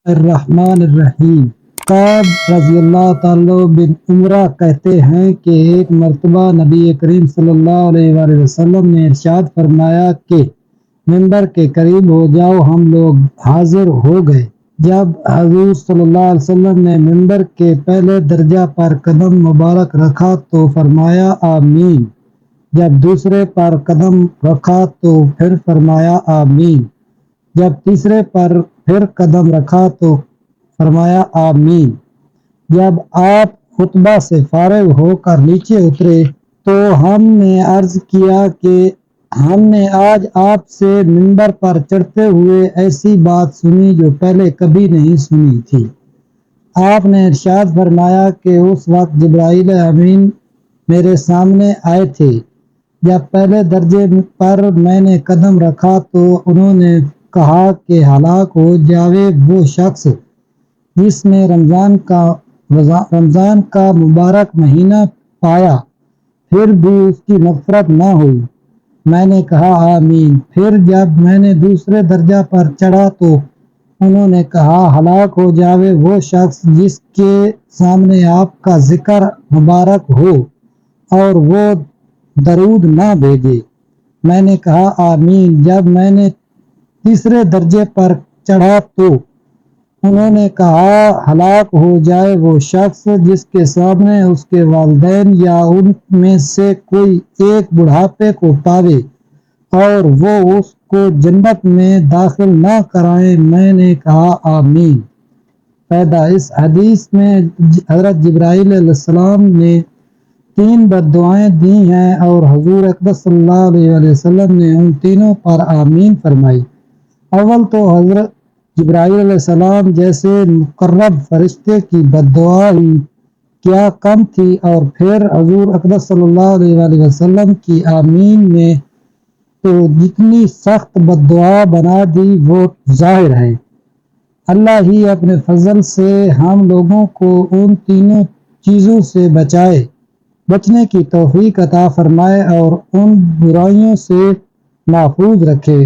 الرحمن الرحیم۔ قاب رضی اللہ تعالی بن عمرہ کہتے ہیں کہ ایک مرتبہ نبی کریم صلی اللہ علیہ وآلہ وسلم نے ارشاد فرمایا کہ منبر کے قریب ہو جاؤ، ہم لوگ حاضر ہو گئے۔ جب حضور صلی اللہ علیہ وسلم نے منبر کے پہلے درجہ پر قدم مبارک رکھا تو فرمایا آمین، جب دوسرے پر قدم رکھا تو پھر فرمایا آمین، جب تیسرے پر پھر قدم رکھا تو فرمایا آمین۔ جب آپ خطبہ سے فارغ ہو کر نیچے اترے تو ہم نے عرض کیا کہ ہم نے آج آپ سے منبر پر چڑھتے ہوئے ایسی بات سنی جو پہلے کبھی نہیں سنی تھی۔ آپ نے ارشاد فرمایا کہ اس وقت جبرائیل امین میرے سامنے آئے تھے۔ جب پہلے درجے پر میں نے قدم رکھا تو انہوں نے کہا کہ ہلاک ہو جاوے وہ شخص جس نے رمضان کا مبارک مہینہ پایا پھر بھی اس کی مغفرت نہ ہوئی۔ میں نے کہا آمین۔ پھر جب میں نے دوسرے درجہ پر چڑھا تو انہوں نے کہا ہلاک ہو جاوے وہ شخص جس کے سامنے آپ کا ذکر مبارک ہو اور وہ درود نہ بھیجے۔ میں نے کہا آمین۔ جب میں نے تیسرے درجے پر چڑھا تو انہوں نے کہا ہلاک ہو جائے وہ شخص جس کے سامنے اس کے والدین یا ان میں سے کوئی ایک بڑھاپے کو پاوے اور وہ اس کو جنت میں داخل نہ کرائیں۔ میں نے کہا آمین۔ فائدہ: اس حدیث میں حضرت جبرائیل علیہ السلام نے 3 بد دعائیں دی ہیں اور حضور اقدس صلی اللہ علیہ وسلم نے ان تینوں پر آمین فرمائی۔ اول تو حضرت جبرائیل علیہ السلام جیسے مقرب فرشتے کی بد دعا ہی کیا کم تھی، اور پھر حضور اقدس صلی اللہ علیہ وسلم کی آمین نے تو جتنی سخت بد دعا بنا دی وہ ظاہر ہے۔ اللہ ہی اپنے فضل سے ہم لوگوں کو ان تینوں چیزوں سے بچنے کی توفیق عطا فرمائے اور ان برائیوں سے محفوظ رکھے،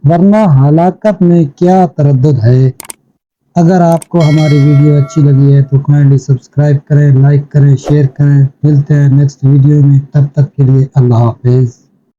ورنہ ہلاکت میں کیا تردد ہے۔ اگر آپ کو ہماری ویڈیو اچھی لگی ہے تو کائنڈلی سبسکرائب کریں، لائک کریں، شیئر کریں۔ ملتے ہیں نیکسٹ ویڈیو میں، تب تک کے لیے اللہ حافظ۔